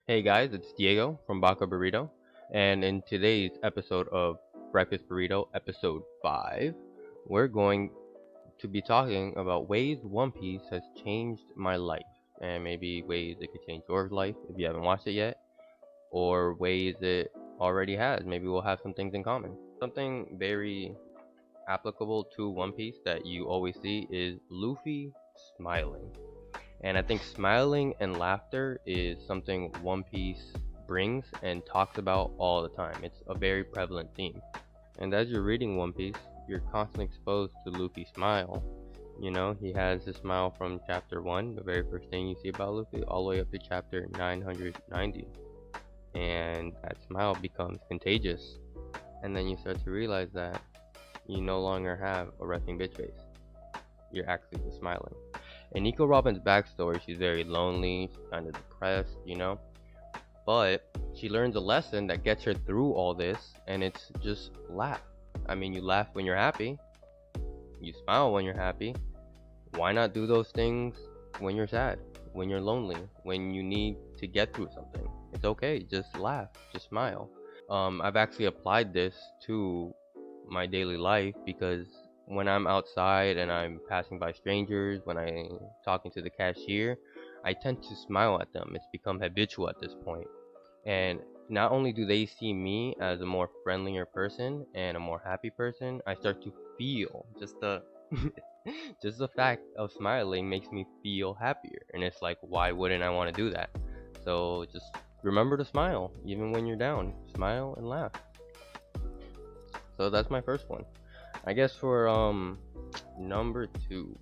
Hey guys, it's Diego from Burrito, and in today's episode of Breakfast Burrito, episode 5, we're going to be talking about ways One Piece has changed my life, and maybe ways it could change your life if you haven't watched it yet, or ways it already has. Maybe we'll have some things in common. Something very applicable to One Piece that you always see is Luffy smiling. And I think smiling and laughter is something One Piece brings and talks about all the time. It's a very prevalent theme. And as you're reading One Piece, you're constantly exposed to Luffy Smile. You know, he has his smile from chapter 1, the very first thing you see about Luffy, all the way up to chapter 990. And that smile becomes contagious. And then you start to realize that you no longer have a resting bitch face. You're actually just smiling. In Nico Robin's backstory, she's very lonely, she's kind of depressed, but she learns a lesson that gets her through all this, and it's just laugh. I mean, you laugh when you're happy, you smile when you're happy. Why not do those things when you're sad, when you're lonely, when you need to get through something? It's okay, just laugh, just smile. I've actually applied this to my daily life because when I'm outside and I'm passing by strangers, when I'm talking to the cashier, I tend to smile at them. It's become habitual at this point. And not only do they see me as a more friendlier person and a more happy person, I start to feel just the just the fact of smiling makes me feel happier. And it's like, why wouldn't I want to do that? So just remember to smile even when you're down. Smile and laugh. So that's my first one. I guess for number 2,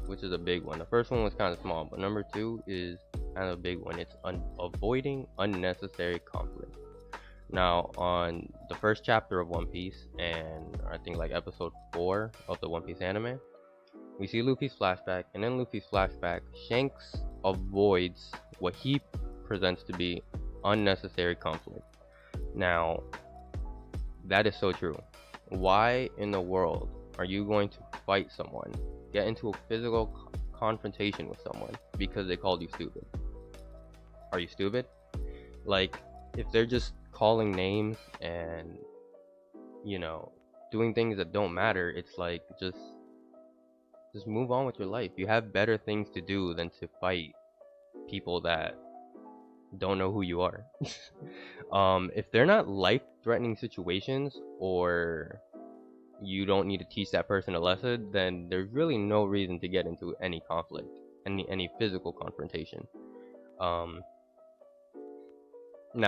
which is a big one. The first one was kind of small, but number 2 is kind of a big one. It's avoiding unnecessary conflict. Now, on the first chapter of One Piece, and I think like episode 4 of the One Piece anime, we see Luffy's flashback, and in Luffy's flashback, Shanks avoids what he presents to be unnecessary conflict. Now, that is so true. Why in the world are you going to fight someone, get into a physical confrontation with someone because they called you stupid? Are you stupid? Like, if they're just calling names and, doing things that don't matter, it's like, just move on with your life. You have better things to do than to fight people that don't know who you are. If they're not life-threatening situations, or you don't need to teach that person a lesson, then there's really no reason to get into any conflict, any physical confrontation. Now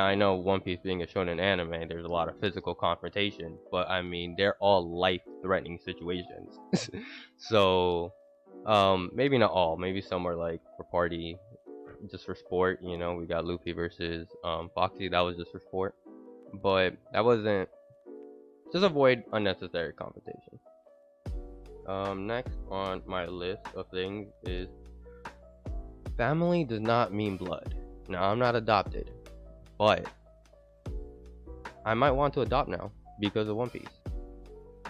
I know One Piece being a shonen anime, there's a lot of physical confrontation, but I mean they're all life-threatening situations. So maybe not all, maybe some are like for party, just for sport. We got Luffy versus Foxy, that was just for sport, but that wasn't. Just avoid unnecessary confrontation. Next on my list of things is family does not mean blood. Now, I'm not adopted, but I might want to adopt now because of One Piece.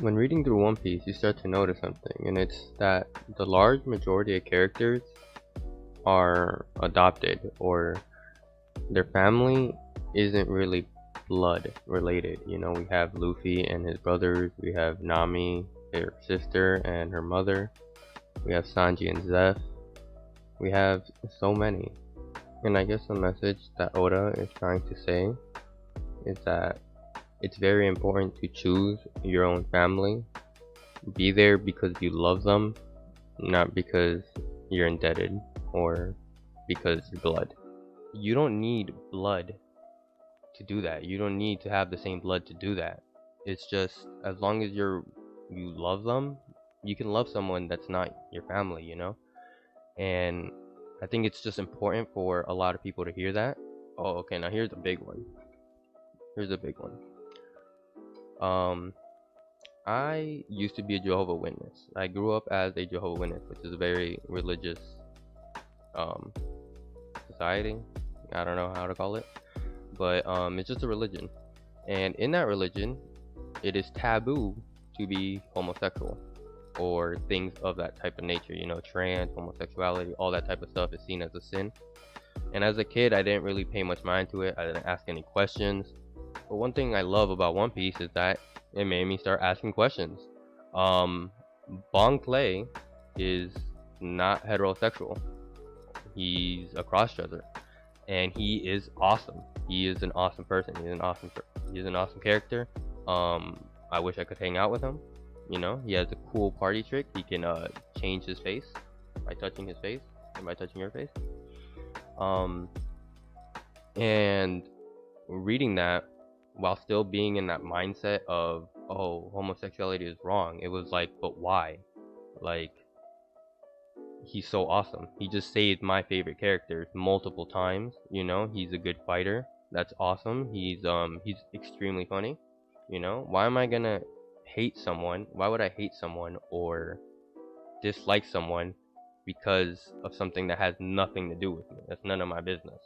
When reading through One Piece, you start to notice something, and it's that the large majority of characters are adopted, or their family isn't really blood related. We have Luffy and his brothers, we have Nami, her sister and her mother, we have Sanji and Zeph, we have so many. And I guess the message that Oda is trying to say is that it's very important to choose your own family. Be there because you love them, not because you're indebted or because you're blood. You don't need blood to do that. You don't need to have the same blood to do that. It's just, as long as you love them, you can love someone that's not your family, And I think it's just important for a lot of people to hear that. Oh, okay, now here's a big one. I used to be a Jehovah's Witness. I grew up as a Jehovah's Witness, which is a very religious society. I don't know how to call it, but it's just a religion. And in that religion, it is taboo to be homosexual or things of that type of nature. Trans, homosexuality, all that type of stuff is seen as a sin. And as a kid, I didn't really pay much mind to it. I didn't ask any questions. But one thing I love about One Piece is that it made me start asking questions. Bon Clay is not heterosexual. He's a crossdresser, and he is awesome. He is an awesome person. He's an awesome character. I wish I could hang out with him. You know, he has a cool party trick. He can change his face by touching his face and by touching your face. And reading that while still being in that mindset of, oh, homosexuality is wrong, it was like, but why? Like, he's so awesome. He just saved my favorite characters multiple times. You know, he's a good fighter. That's awesome. He's extremely funny. You know, why am I gonna hate someone? Why would I hate someone or dislike someone because of something that has nothing to do with me? That's none of my business.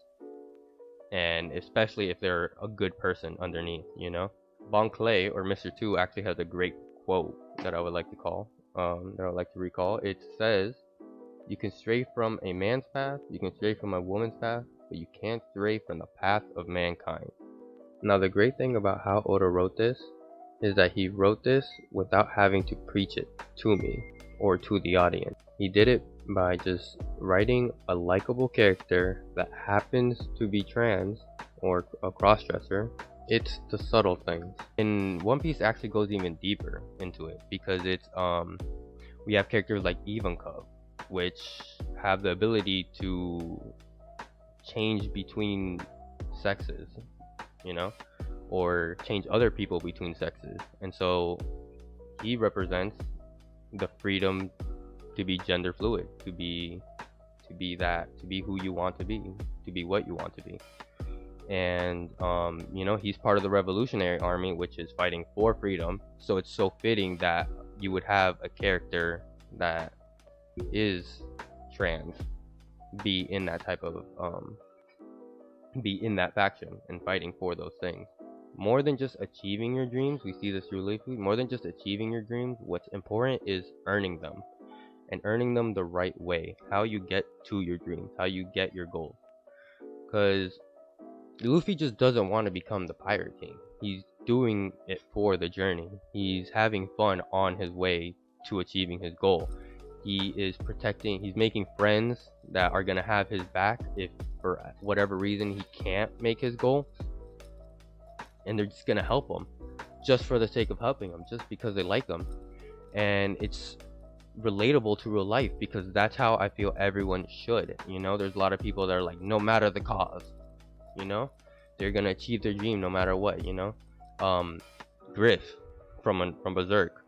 And especially if they're a good person underneath, you know. Bon Clay, or Mr. 2, actually has a great quote that I would like to recall. It says, "You can stray from a man's path, you can stray from a woman's path, but you can't stray from the path of mankind." Now, the great thing about how Oda wrote this is that he wrote this without having to preach it to me or to the audience. He did it by just writing a likable character that happens to be trans or a crossdresser. It's the subtle things. And One Piece actually goes even deeper into it because it's we have characters like Ivankov, which have the ability to change between sexes, you know, or change other people between sexes. And so he represents the freedom to be gender fluid, to be who you want to be what you want to be. And you know, he's part of the Revolutionary Army, which is fighting for freedom. So it's so fitting that you would have a character that is trans be in that type of be in that faction and fighting for those things. More than just achieving your dreams, we see this through Luffy, more than just achieving your dreams, what's important is earning them. And earning them the right way. How you get to your dreams, how you get your goals. Because Luffy just doesn't want to become the Pirate King. He's doing it for the journey. He's having fun on his way to achieving his goal. He's making friends that are going to have his back if for whatever reason he can't make his goal. And they're just going to help him just for the sake of helping him, just because they like him. And it's relatable to real life because that's how I feel everyone should. You know, there's a lot of people that are like, no matter the cause, you know, they're gonna achieve their dream no matter what. You know, Griff from Berserk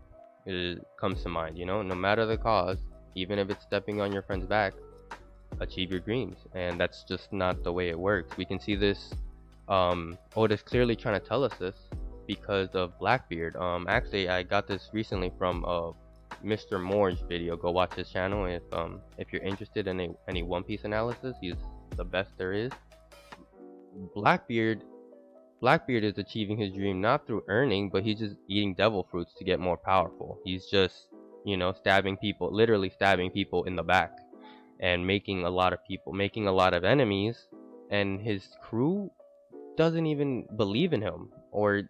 comes to mind. You know, no matter the cause, even if it's stepping on your friend's back, achieve your dreams. And that's just not the way it works. We can see this. Oda's clearly trying to tell us this because of Blackbeard. Actually, I got this recently from Mr. Moore's video. Go watch his channel if you're interested in any One Piece analysis. He's the best there is. Blackbeard is achieving his dream not through earning, but he's just eating devil fruits to get more powerful. He's just, you know, literally stabbing people in the back and making a lot of enemies, and his crew doesn't even believe in him, or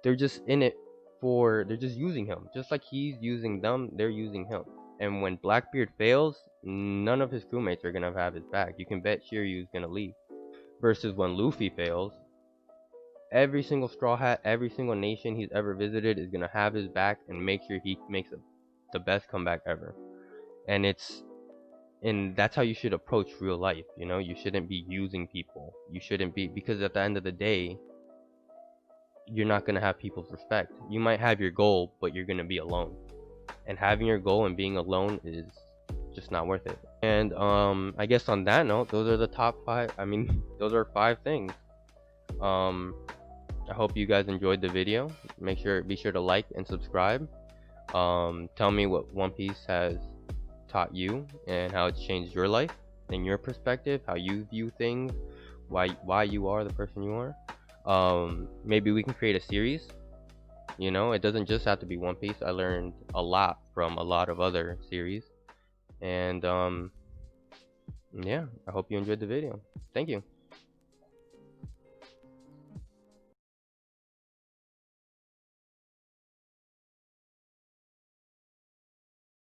they're just they're just using him. Just like he's using them, they're using him. And when Blackbeard fails, none of his crewmates are gonna have his back. You can bet Shiryu's gonna leave. Versus when Luffy fails, every single Straw Hat, every single nation he's ever visited is gonna have his back and make sure he makes the best comeback ever. And that's how you should approach real life. You know, you shouldn't be using people. You shouldn't be, because at the end of the day, you're not gonna have people's respect. You might have your goal, but you're gonna be alone. And having your goal and being alone is just not worth it. And I guess on that note, those are the top 5. I mean, those are 5 things. I hope you guys enjoyed the video. Be sure to like and subscribe. Tell me what One Piece has taught you and how it's changed your life and your perspective, how you view things, why you are the person you are. Maybe we can create a series. You know, it doesn't just have to be One Piece. I learned a lot from a lot of other series. And Yeah, I hope you enjoyed the video. Thank you.